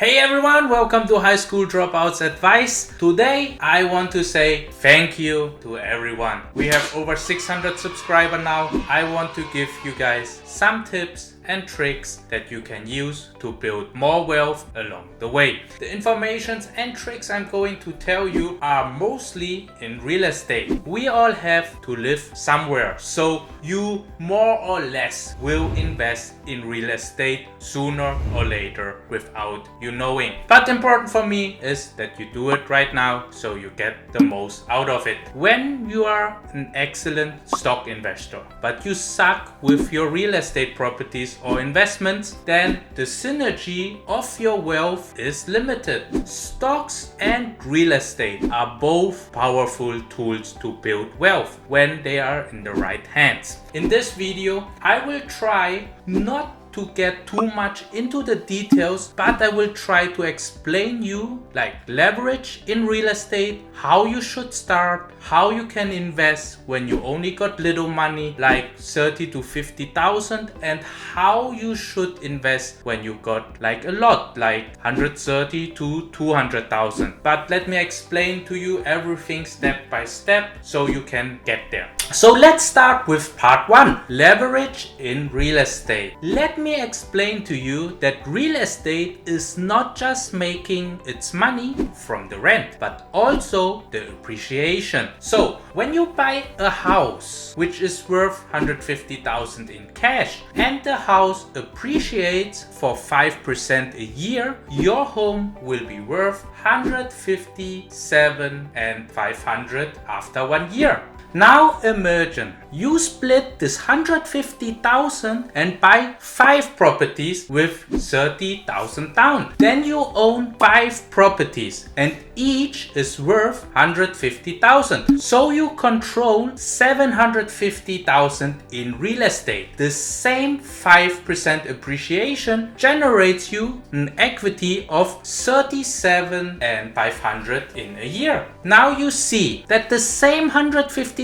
Hey everyone, welcome to High School Dropouts Advice. Today I want to say thank you to everyone. We have over 600 subscribers now. I want to give you guys some tips and tricks that you can use to build more wealth along the way. The informations and tricks I'm going to tell you are mostly in real estate. We all have to live somewhere, so you more or less will invest in real estate sooner or later without you knowing. But important for me is that you do it right now so you get the most out of it. When you are an excellent stock investor but you suck with your real estate properties or investments, then the synergy of your wealth is limited. Stocks and real estate are both powerful tools to build wealth when they are in the right hands. In this video, I will try not to get too much into the details, but I will try to explain you like leverage in real estate, how you should start, how you can invest when you only got little money like 30 to 50,000, and how you should invest when you got like a lot like 130 to 200,000. But let me explain to you everything step by step so you can get there. So let's start with part 1, leverage in real estate. Let me explain to you that real estate is not just making its money from the rent, but also the appreciation. So when you buy a house which is worth 150,000 in cash and the house appreciates for 5% a year, your home will be worth 157 and 500 after 1 year. Now imagine you split this 150,000 and buy 5 properties with 30,000 down. Then you own 5 properties and each is worth 150,000. So you control 750,000 in real estate. The same 5% appreciation generates you an equity of 37 and 500 in a year. Now you see that the same 150,000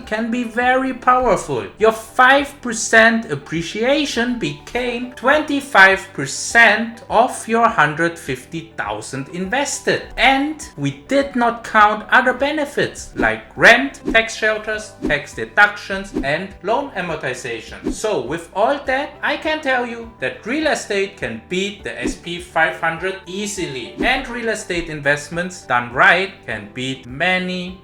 can be very powerful. Your 5% appreciation became 25% of your 150,000 invested. And we did not count other benefits like rent, tax shelters, tax deductions, and loan amortization. So with all that, I can tell you that real estate can beat the SP 500 easily. And real estate investments done right can beat many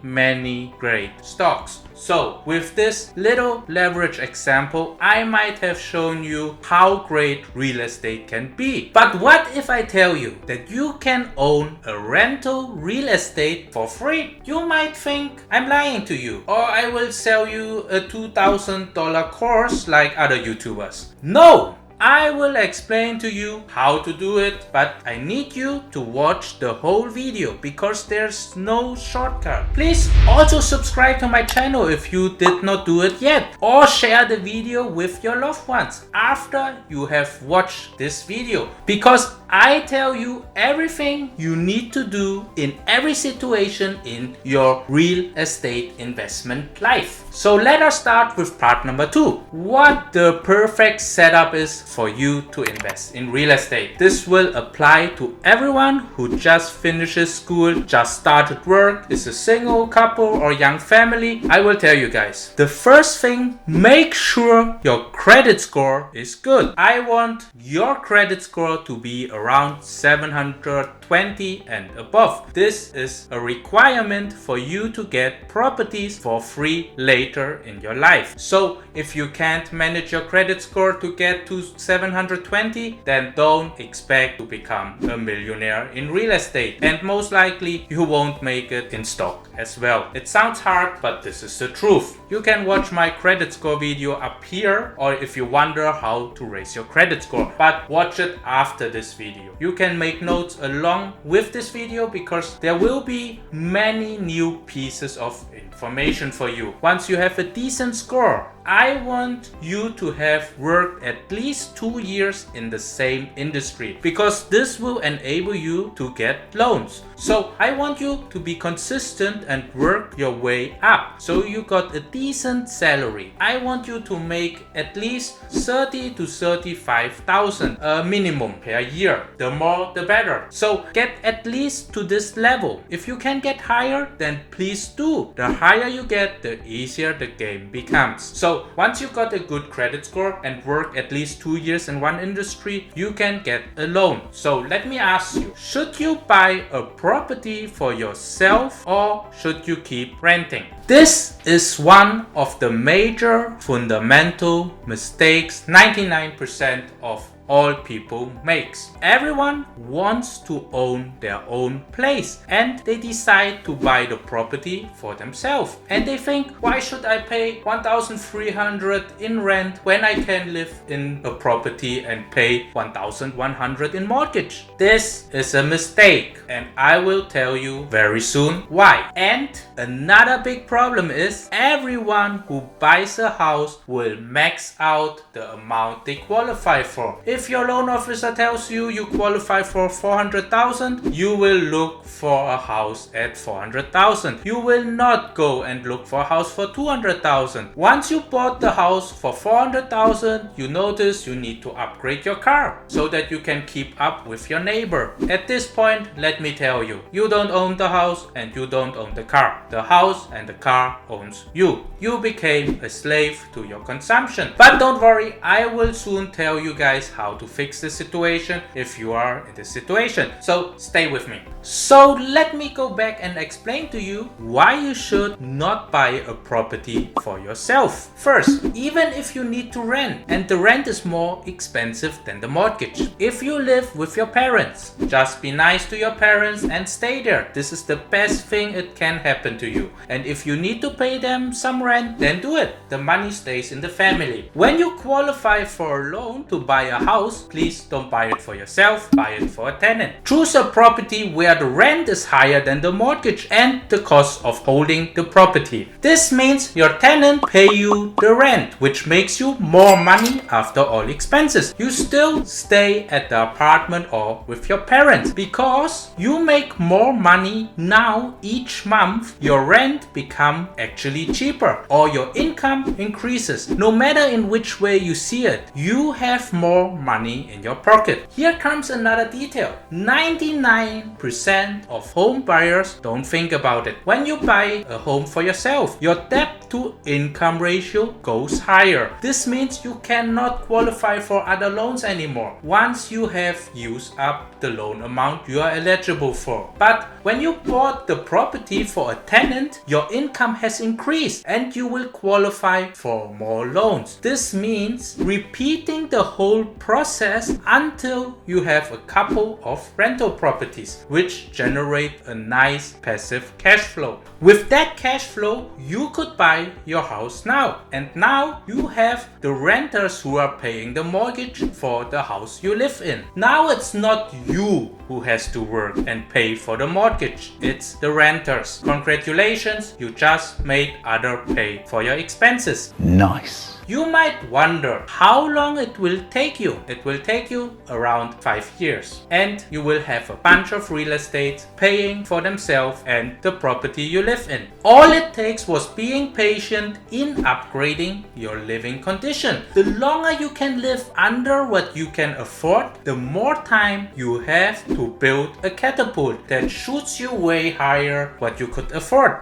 great stocks. So with this little leverage example, I might have shown you how great real estate can be. But what if I tell you that you can own a rental real estate for free? You might think I'm lying to you, or I will sell you a $2,000 course like other YouTubers. No! I will explain to you how to do it, but I need you to watch the whole video because there's no shortcut. Please also subscribe to my channel if you did not do it yet, or share the video with your loved ones after you have watched this video, because I tell you everything you need to do in every situation in your real estate investment life. So let us start with part number 2. What the perfect setup is for you to invest in real estate. This will apply to everyone who just finishes school, just started work, is a single couple or young family. I will tell you guys. The first thing, make sure your credit score is good. I want your credit score to be around 720 and above. This is a requirement for you to get properties for free later in your life. So if you can't manage your credit score to get to 720, then don't expect to become a millionaire in real estate. And most likely you won't make it in stock as well. It sounds hard, but this is the truth. You can watch my credit score video up here, or if you wonder how to raise your credit score, but watch it after this video. You can make notes along with this video because there will be many new pieces of information for you. Once you have a decent score, I want you to have worked at least 2 years in the same industry, because this will enable you to get loans. So I want you to be consistent and work your way up so you got a decent salary. I want you to make at least 30 to 35,000 minimum per year. The more the better. So get at least to this level. If you can get higher, then please do. The higher you get, the easier the game becomes. So once you got a good credit score and work at least 2 years in one industry, you can get a loan. So let me ask you, should you buy a property for yourself or should you keep renting? This is one of the major fundamental mistakes 99% of all people makes. Everyone wants to own their own place and they decide to buy the property for themselves. And they think, why should I pay 1,300 in rent when I can live in a property and pay 1,100 in mortgage? This is a mistake and I will tell you very soon why. And another big problem is everyone who buys a house will max out the amount they qualify for. If your loan officer tells you you qualify for 400,000, you will look for a house at 400,000. You will not go and look for a house for 200,000. Once you bought the house for 400,000, you notice you need to upgrade your car so that you can keep up with your neighbor. At this point, let me tell you, you don't own the house and you don't own the car. The house and the car owns you. You became a slave to your consumption. But don't worry, I will soon tell you guys how to fix the situation if you are in this situation. So stay with me. So let me go back and explain to you why you should not buy a property for yourself. First, even if you need to rent and the rent is more expensive than the mortgage. If you live with your parents, just be nice to your parents and stay there. This is the best thing it can happen to you. And if you need to pay them some rent, then do it. The money stays in the family. When you qualify for a loan to buy a house, please don't buy it for yourself, buy it for a tenant. Choose a property where the rent is higher than the mortgage and the cost of holding the property. This means your tenant pay you the rent, which makes you more money after all expenses. You still stay at the apartment or with your parents because you make more money now each month. Your rent become actually cheaper or your income increases. No matter in which way you see it, you have more money in your pocket. Here comes another detail. 99% of home buyers don't think about it. When you buy a home for yourself, your debt to income ratio goes higher. This means you cannot qualify for other loans anymore once you have used up the loan amount you are eligible for. But when you bought the property for a tenant, your income has increased and you will qualify for more loans. This means repeating the whole process until you have a couple of rental properties which generate a nice passive cash flow. With that cash flow, you could buy your house now. And now you have the renters who are paying the mortgage for the house you live in. Now it's not you who has to work and pay for the mortgage. It's the renters. Congratulations, you just made others pay for your expenses. Nice. You might wonder how long it will take you. It will take you around 5 years. And you will have a bunch of real estate paying for themselves and the property you live in. All it takes was being patient in upgrading your living condition. The longer you can live under what you can afford, the more time you have to build a catapult that shoots you way higher what you could afford.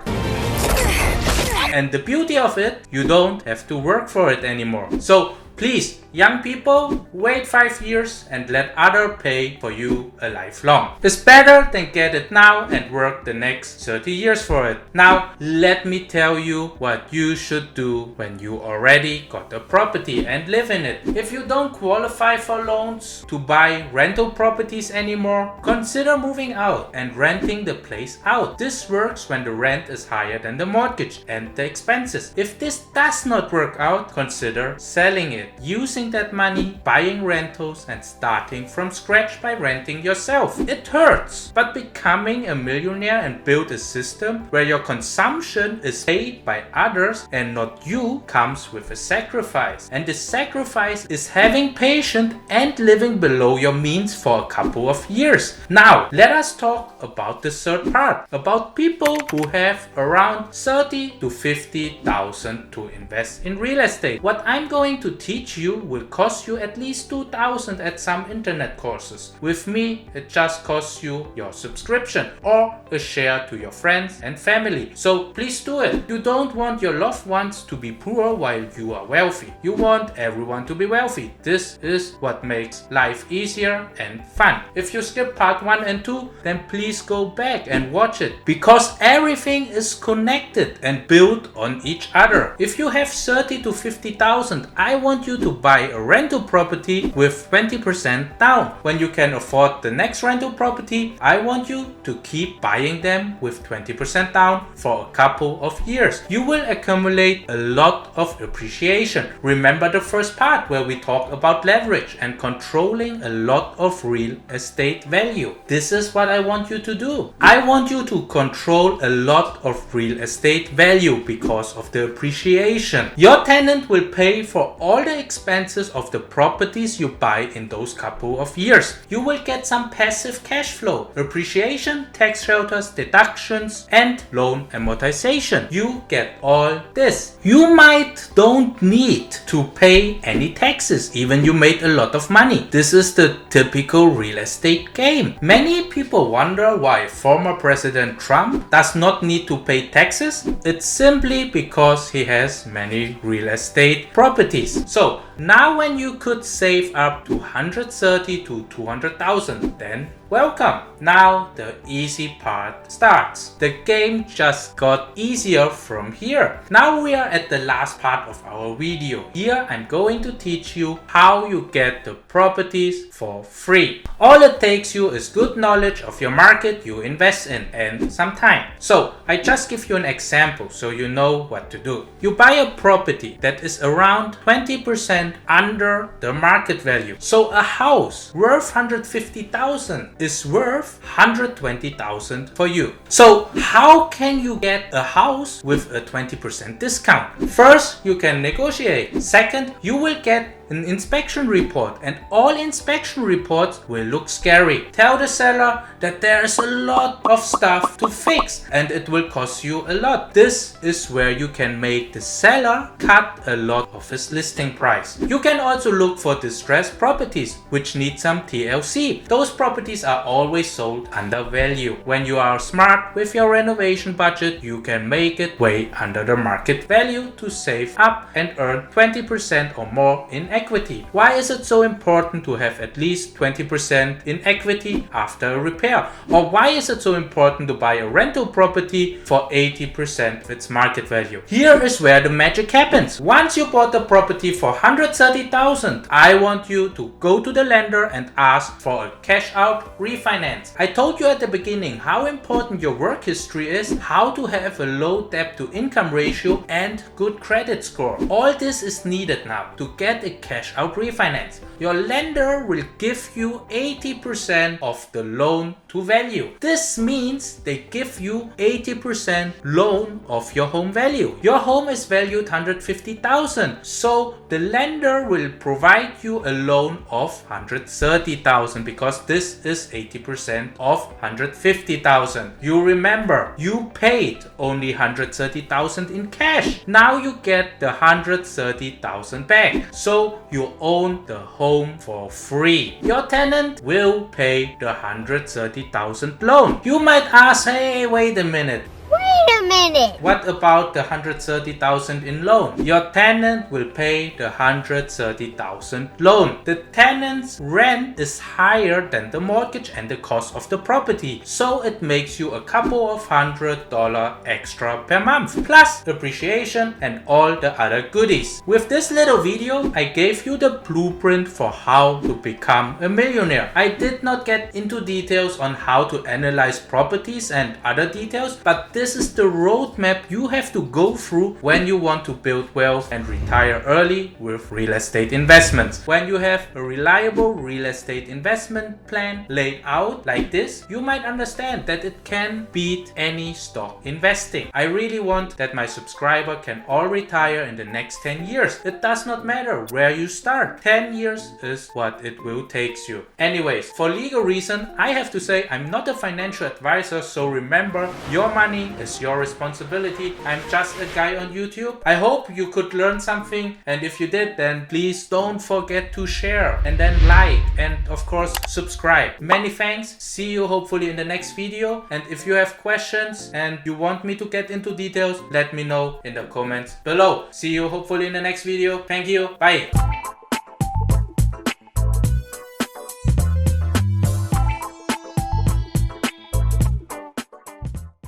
And the beauty of it, you don't have to work for it anymore. So please, young people, wait 5 years and let others pay for you a lifelong. It's better than get it now and work the next 30 years for it. Now, let me tell you what you should do when you already got a property and live in it. If you don't qualify for loans to buy rental properties anymore, consider moving out and renting the place out. This works when the rent is higher than the mortgage and the expenses. If this does not work out, consider selling it. Using using that money, buying rentals and starting from scratch by renting yourself. It hurts, but becoming a millionaire and build a system where your consumption is paid by others and not you comes with a sacrifice. And the sacrifice is having patience and living below your means for a couple of years. Now, let us talk about the third part, about people who have around 30 to 50,000 to invest in real estate. What I'm going to teach you will cost you at least 2,000 at some internet courses. With me, it just costs you your subscription or a share to your friends and family. So please do it. You don't want your loved ones to be poor while you are wealthy. You want everyone to be wealthy. This is what makes life easier and fun. If you skip part 1 and 2, then please go back and watch it, because everything is connected and built on each other. If you have 30 to 50,000, I want you to buy a rental property with 20% down. When you can afford the next rental property, I want you to keep buying them with 20% down for a couple of years. You will accumulate a lot of appreciation. Remember the first part where we talked about leverage and controlling a lot of real estate value. This is what I want you to do. I want you to control a lot of real estate value because of the appreciation. Your tenant will pay for all the expenses of the properties you buy in those couple of years. You will get some passive cash flow, appreciation, tax shelters, deductions, and loan amortization. You get all this. You might don't need to pay any taxes, even you made a lot of money. This is the typical real estate game. Many people wonder why former President Trump does not need to pay taxes. It's simply because he has many real estate properties. So now when you could save up to 130 to 200,000, then welcome. Now the easy part starts. The game just got easier from here. Now we are at the last part of our video. Here I'm going to teach you how you get the properties for free. All it takes you is good knowledge of your market you invest in and some time. So I just give you an example so you know what to do. You buy a property that is around 20% under the market value. So a house worth 150,000 is worth 120,000 for you. So how can you get a house with a 20% discount? First, you can negotiate. Second, you will get an inspection report, and all inspection reports will look scary. Tell the seller that there is a lot of stuff to fix and it will cost you a lot. This is where you can make the seller cut a lot of his listing price. You can also look for distressed properties which need some TLC. Those properties are always sold under value. When you are smart with your renovation budget, you can make it way under the market value to save up and earn 20% or more in equity. Why is it so important to have at least 20% in equity after a repair? Or why is it so important to buy a rental property for 80% of its market value? Here is where the magic happens. Once you bought the property for 130,000, I want you to go to the lender and ask for a cash out refinance. I told you at the beginning how important your work history is, how to have a low debt to income ratio and good credit score. All this is needed now to get a cash out refinance. Your lender will give you 80% of the loan to value. This means they give you 80% loan of your home value. Your home is valued 150,000, so the lender will provide you a loan of 130,000 because this is 80% of 150,000. You remember, you paid only 130,000 in cash. Now you get the 130,000 back. So you own the home for free. Your tenant will pay the 130,000 loan. You might ask, hey, wait a minute. What about the 130,000 in loan? Your tenant will pay the 130,000 loan. The tenant's rent is higher than the mortgage and the cost of the property, so it makes you a couple of $100 extra per month, plus appreciation and all the other goodies. With this little video, I gave you the blueprint for how to become a millionaire. I did not get into details on how to analyze properties and other details, but this is is the roadmap you have to go through when you want to build wealth and retire early with real estate investments. When you have a reliable real estate investment plan laid out like this, you might understand that it can beat any stock investing. I really want that my subscriber can all retire in the next 10 years. It does not matter where you start. 10 years is what it will take you. Anyways, for legal reason, I have to say I'm not a financial advisor, so remember, your money is your responsibility. I'm just a guy on YouTube. I hope you could learn something, and if you did, then please don't forget to share and then like and of course subscribe. Many thanks. See you hopefully in the next video, and if you have questions and you want me to get into details, let me know in the comments below. See you hopefully in the next video. Thank you. Bye.